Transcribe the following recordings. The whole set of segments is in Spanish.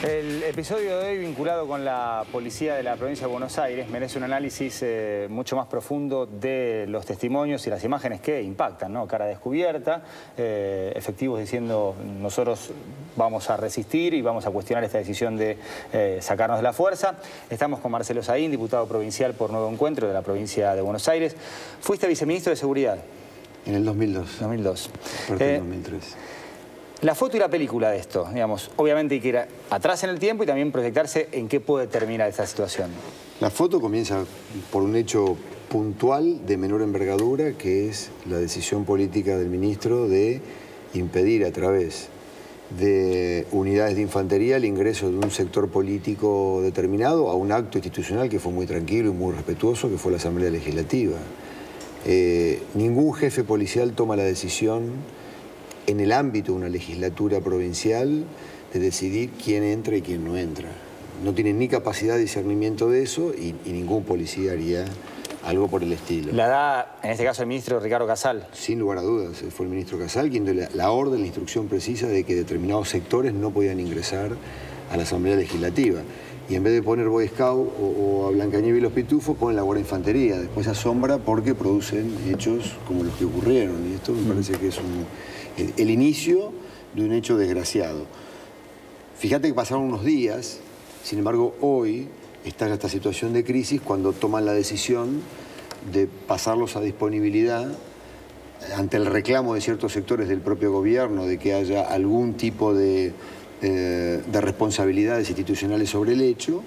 El episodio de hoy, vinculado con la policía de la provincia de Buenos Aires, merece un análisis mucho más profundo de los testimonios y las imágenes que impactan, ¿no? Cara descubierta, efectivos diciendo nosotros vamos a resistir y vamos a cuestionar esta decisión de sacarnos de la fuerza. Estamos con Marcelo Saín, diputado provincial por Nuevo Encuentro de la provincia de Buenos Aires. Fuiste viceministro de Seguridad. En el 2002. 2002. Parte del 2003. La foto y la película de esto, digamos, obviamente hay que ir atrás en el tiempo y también proyectarse en qué puede terminar esta situación. La foto comienza por un hecho puntual de menor envergadura, que es la decisión política del ministro de impedir a través de unidades de infantería el ingreso de un sector político determinado a un acto institucional que fue muy tranquilo y muy respetuoso, que fue la Asamblea Legislativa. Ningún jefe policial toma la decisión en el ámbito de una legislatura provincial de decidir quién entra y quién no entra. No tienen ni capacidad de discernimiento de eso y ningún policía haría algo por el estilo. La da, en este caso, el ministro Ricardo Casal. Sin lugar a dudas, fue el ministro Casal quien dio la orden, la instrucción precisa de que determinados sectores no podían ingresar a la Asamblea Legislativa. Y en vez de poner Boy Scout o a Blancanieves y los Pitufos, ponen la Guardia de Infantería. Después asombra porque producen hechos como los que ocurrieron. Y esto me parece que es el inicio de un hecho desgraciado. Fíjate que pasaron unos días, sin embargo, hoy está en esta situación de crisis cuando toman la decisión de pasarlos a disponibilidad ante el reclamo de ciertos sectores del propio gobierno de que haya algún tipo de responsabilidades institucionales sobre el hecho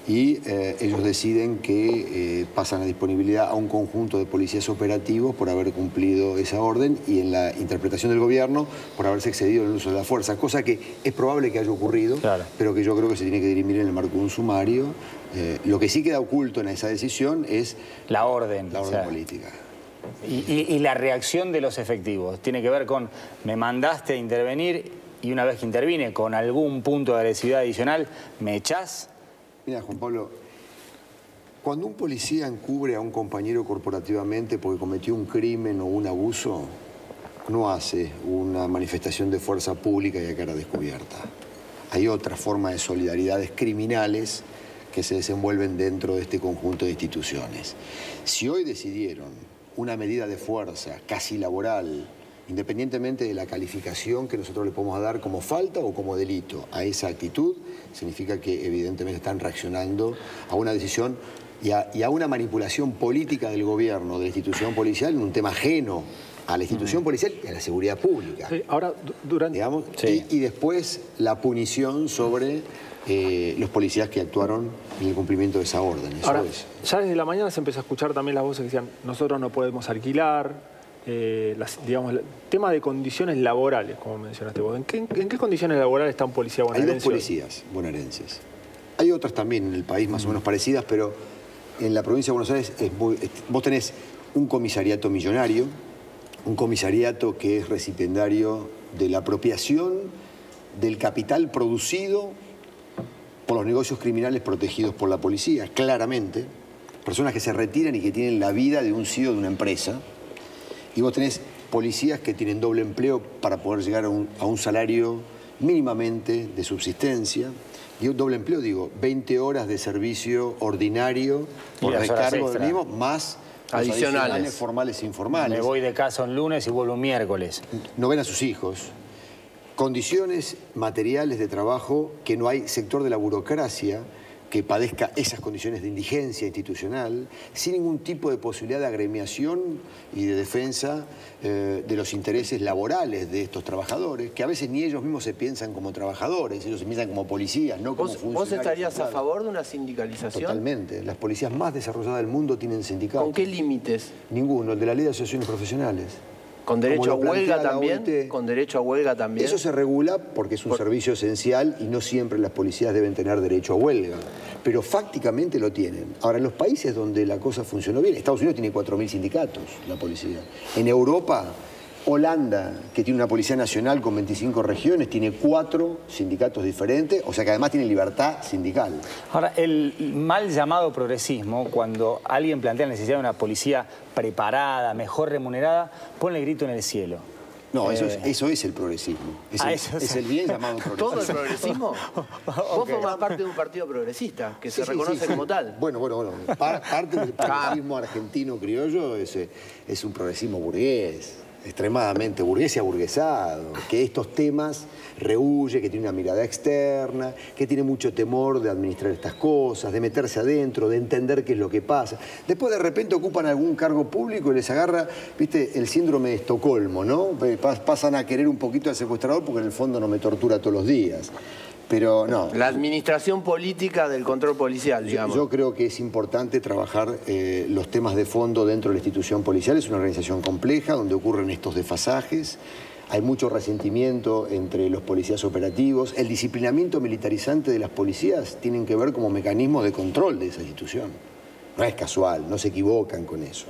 y ellos deciden que pasan a disponibilidad a un conjunto de policías operativos por haber cumplido esa orden y en la interpretación del gobierno por haberse excedido en el uso de la fuerza, cosa que es probable que haya ocurrido, claro, pero que yo creo que se tiene que dirimir en el marco de un sumario. Lo que sí queda oculto en esa decisión es la orden política. Y la reacción de los efectivos tiene que ver con me mandaste a intervenir y una vez que intervine con algún punto de agresividad adicional, ¿me echás? Mira, Juan Pablo, cuando un policía encubre a un compañero corporativamente porque cometió un crimen o un abuso, no hace una manifestación de fuerza pública y a cara descubierta. Hay otras formas de solidaridades criminales que se desenvuelven dentro de este conjunto de instituciones. Si hoy decidieron una medida de fuerza casi laboral, independientemente de la calificación que nosotros le podemos dar como falta o como delito a esa actitud, significa que evidentemente están reaccionando a una decisión y a una manipulación política del gobierno, de la institución policial, en un tema ajeno a la institución policial y a la seguridad pública. Sí, ahora, durante... Digamos, sí. y después la punición sobre los policías que actuaron en el cumplimiento de esa orden. Eso ahora, es. Ya desde la mañana se empezó a escuchar también las voces que decían nosotros no podemos alquilar, digamos, el tema de condiciones laborales, como mencionaste vos. ¿En qué condiciones laborales está un policía bonaerense? Hay dos policías bonaerenses. Hay otras también en el país más o menos parecidas, pero en la provincia de Buenos Aires vos tenés un comisariato millonario, un comisariato que es recipiendario de la apropiación del capital producido por los negocios criminales protegidos por la policía, claramente. Personas que se retiran y que tienen la vida de un CEO de una empresa. Y vos tenés policías que tienen doble empleo para poder llegar a un salario mínimamente de subsistencia. Y un doble empleo, digo, 20 horas de servicio ordinario por recargo del mismo, más adicionales formales e informales. Me voy de casa un lunes y vuelvo un miércoles. No ven a sus hijos. Condiciones materiales de trabajo que no hay sector de la burocracia que padezca esas condiciones de indigencia institucional, sin ningún tipo de posibilidad de agremiación y de defensa de los intereses laborales de estos trabajadores, que a veces ni ellos mismos se piensan como trabajadores, ellos se piensan como policías, no como funcionarios. ¿Vos estarías a favor de una sindicalización? Totalmente. Las policías más desarrolladas del mundo tienen sindicatos. ¿Con qué límites? Ninguno, el de la ley de asociaciones profesionales. ¿Con derecho a huelga también? ¿Con derecho a huelga también? Eso se regula porque es un servicio esencial y no siempre las policías deben tener derecho a huelga. Pero fácticamente lo tienen. Ahora, en los países donde la cosa funcionó bien, Estados Unidos tiene 4.000 sindicatos, la policía. En Europa, Holanda, que tiene una policía nacional con 25 regiones, tiene 4 sindicatos diferentes, o sea que además tiene libertad sindical. Ahora, el mal llamado progresismo, cuando alguien plantea la necesidad de una policía preparada, mejor remunerada, pone el grito en el cielo. No, eso es el progresismo. Es el bien llamado progresismo. ¿Todo el progresismo? Vos formás parte de un partido progresista, que se reconoce como tal. Bueno. Parte del progresismo argentino criollo es un progresismo burgués, extremadamente burgués y aburguesado, que estos temas rehuye, que tiene una mirada externa, que tiene mucho temor de administrar estas cosas, de meterse adentro, de entender qué es lo que pasa. Después de repente ocupan algún cargo público y les agarra, viste, el síndrome de Estocolmo, ¿no? Pasan a querer un poquito al secuestrador porque en el fondo no me tortura todos los días. Pero no. La administración política del control policial, digamos. Yo creo que es importante trabajar los temas de fondo dentro de la institución policial. Es una organización compleja donde ocurren estos desfasajes. Hay mucho resentimiento entre los policías operativos. El disciplinamiento militarizante de las policías tienen que ver como mecanismo de control de esa institución. No es casual, no se equivocan con eso.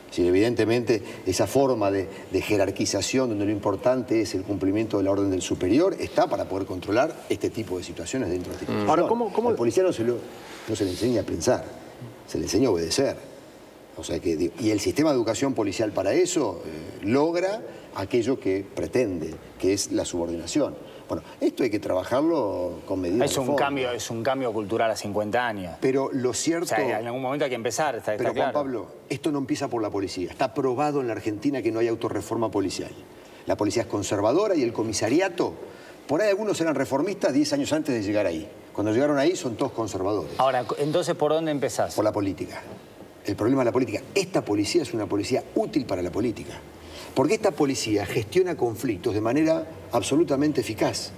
Sí, evidentemente, esa forma de jerarquización donde lo importante es el cumplimiento de la orden del superior está para poder controlar este tipo de situaciones dentro de esta institución. Ahora, ¿cómo? Al policía no se le enseña a pensar, se le enseña a obedecer. O sea y el sistema de educación policial para eso logra aquello que pretende, que es la subordinación. Bueno, esto hay que trabajarlo con medidas de fondo. Es un cambio cultural a 50 años. Pero lo cierto... O sea, en algún momento hay que empezar, está pero claro. Juan Pablo, esto no empieza por la policía. Está probado en la Argentina que no hay autorreforma policial. La policía es conservadora y el comisariato, por ahí algunos eran reformistas 10 años antes de llegar ahí. Cuando llegaron ahí son todos conservadores. Ahora, entonces, ¿por dónde empezás? Por la política. El problema de la política. Esta policía es una policía útil para la política. Porque esta policía gestiona conflictos de manera absolutamente eficaz.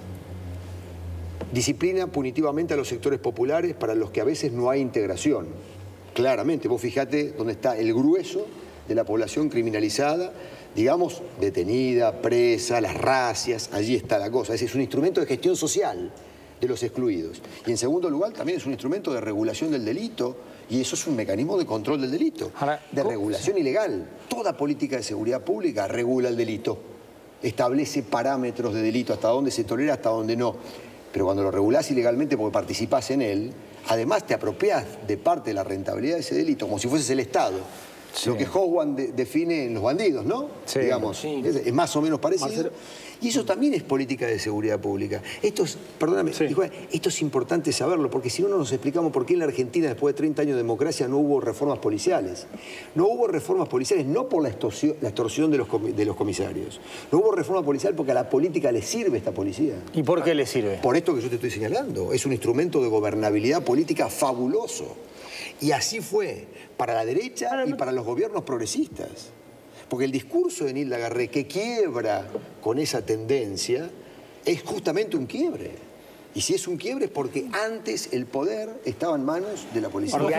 Disciplina punitivamente a los sectores populares para los que a veces no hay integración. Claramente, vos fijate dónde está el grueso de la población criminalizada, digamos, detenida, presa, las racias, allí está la cosa. Ese es un instrumento de gestión social de los excluidos. Y en segundo lugar, también es un instrumento de regulación del delito, y eso es un mecanismo de control del delito, de regulación ilegal. Toda política de seguridad pública regula el delito, establece parámetros de delito, hasta dónde se tolera, hasta dónde no. Pero cuando lo regulás ilegalmente porque participás en él, además te apropiás de parte de la rentabilidad de ese delito, como si fueses el Estado. Sí. Lo que Hoffman define en los bandidos, ¿no? Sí. Digamos, sí. Es más o menos parecido. Marcelo. Y eso también es política de seguridad pública. Esto es, perdóname, sí. Esto es importante saberlo, porque si no, no nos explicamos por qué en la Argentina, después de 30 años de democracia, no hubo reformas policiales. No hubo reformas policiales no por la extorsión de los comisarios. No hubo reforma policial porque a la política le sirve esta policía. ¿Y por qué le sirve? Por esto que yo te estoy señalando. Es un instrumento de gobernabilidad política fabuloso. Y así fue para la derecha y para los gobiernos progresistas. Porque el discurso de Nilda Garré, que quiebra con esa tendencia, es justamente un quiebre. Y si es un quiebre es porque antes el poder estaba en manos de la policía. Porque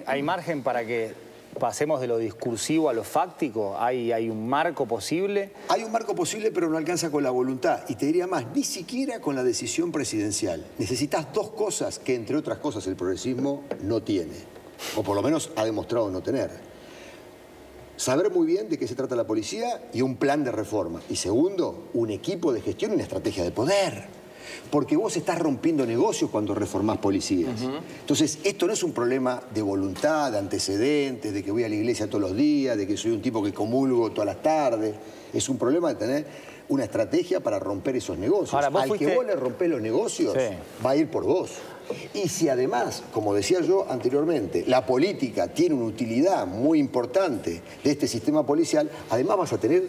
hay margen para que pasemos de lo discursivo a lo fáctico. ¿Hay un marco posible? Hay un marco posible, pero no alcanza con la voluntad. Y te diría más, ni siquiera con la decisión presidencial. Necesitas dos cosas que, entre otras cosas, el progresismo no tiene. O por lo menos ha demostrado no tener. Saber muy bien de qué se trata la policía y un plan de reforma. Y segundo, un equipo de gestión y una estrategia de poder. Porque vos estás rompiendo negocios cuando reformás policías. Entonces, esto no es un problema de voluntad, de antecedentes, de que voy a la iglesia todos los días, de que soy un tipo que comulgo todas las tardes. Es un problema de tener una estrategia para romper esos negocios. Ahora, Al que vos le rompés los negocios, sí, va a ir por vos. Y si además, como decía yo anteriormente, la política tiene una utilidad muy importante de este sistema policial, además vas a tener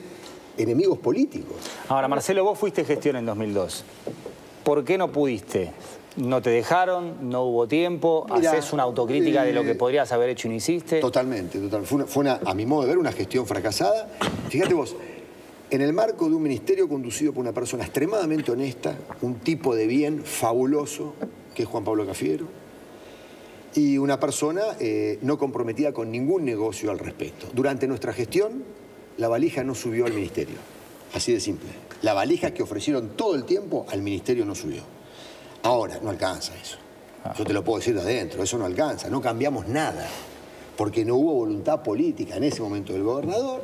enemigos políticos. Ahora, Marcelo, vos fuiste gestión en 2002. ¿Por qué no pudiste? ¿No te dejaron? ¿No hubo tiempo? ¿Hacés una autocrítica de lo que podrías haber hecho y no hiciste? Totalmente. Fue a mi modo de ver, una gestión fracasada. Fíjate vos, en el marco de un ministerio conducido por una persona extremadamente honesta, un tipo de bien fabuloso, que es Juan Pablo Cafiero, y una persona no comprometida con ningún negocio al respecto. Durante nuestra gestión, la valija no subió al ministerio. Así de simple. La valija que ofrecieron todo el tiempo al ministerio no subió. Ahora, no alcanza eso. Yo te lo puedo decir de adentro, eso no alcanza. No cambiamos nada, porque no hubo voluntad política en ese momento del gobernador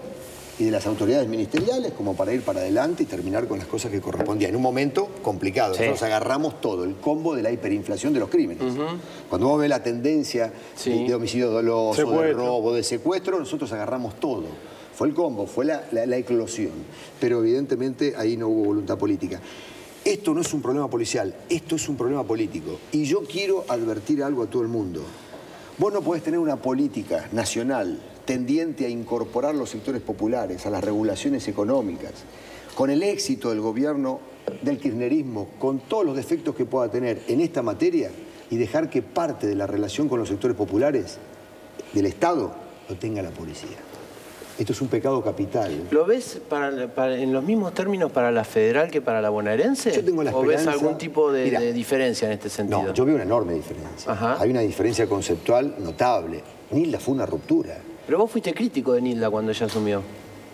y de las autoridades ministeriales como para ir para adelante y terminar con las cosas que correspondían. En un momento complicado. Sí. Nosotros agarramos todo, el combo de la hiperinflación de los crímenes. Cuando vos ves la tendencia de homicidio doloso, de robo, de secuestro, nosotros agarramos todo. Fue el combo, fue la eclosión. Pero evidentemente ahí no hubo voluntad política. Esto no es un problema policial, esto es un problema político. Y yo quiero advertir algo a todo el mundo. Vos no podés tener una política nacional tendiente a incorporar los sectores populares a las regulaciones económicas, con el éxito del gobierno del kirchnerismo, con todos los defectos que pueda tener en esta materia, y dejar que parte de la relación con los sectores populares del Estado lo tenga la policía. Esto es un pecado capital. ¿Lo ves en los mismos términos para la federal que para la bonaerense? Yo tengo la ¿O esperanza... ves algún tipo de diferencia en este sentido? No, yo veo una enorme diferencia. Ajá. Hay una diferencia conceptual notable. Nilda fue una ruptura. Pero vos fuiste crítico de Nilda cuando ella asumió.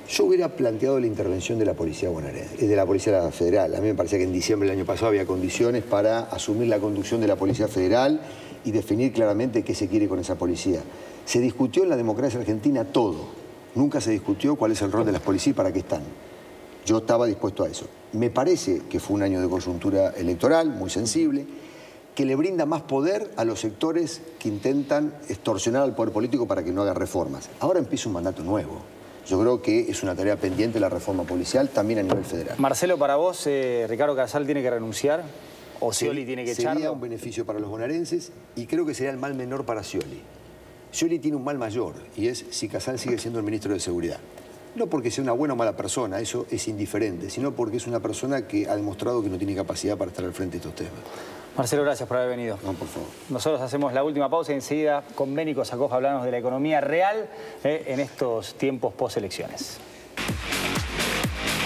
Yo hubiera planteado la intervención de la policía bonaerense, de la policía federal. A mí me parecía que en diciembre del año pasado había condiciones para asumir la conducción de la policía federal y definir claramente qué se quiere con esa policía. Se discutió en la democracia argentina todo. Nunca se discutió cuál es el rol de las policías y para qué están. Yo estaba dispuesto a eso. Me parece que fue un año de coyuntura electoral muy sensible, que le brinda más poder a los sectores que intentan extorsionar al poder político para que no haga reformas. Ahora empieza un mandato nuevo. Yo creo que es una tarea pendiente la reforma policial también a nivel federal. Marcelo, para vos, ¿Ricardo Casal tiene que renunciar o Scioli tiene que echarlo? Sería un beneficio para los bonaerenses y creo que sería el mal menor para Scioli. Scioli tiene un mal mayor y es si Casal sigue siendo el ministro de Seguridad. No porque sea una buena o mala persona, eso es indiferente, sino porque es una persona que ha demostrado que no tiene capacidad para estar al frente de estos temas. Marcelo, gracias por haber venido. No, por favor. Nosotros hacemos la última pausa y enseguida con Beni Kosakov hablamos de la economía real en estos tiempos post-elecciones.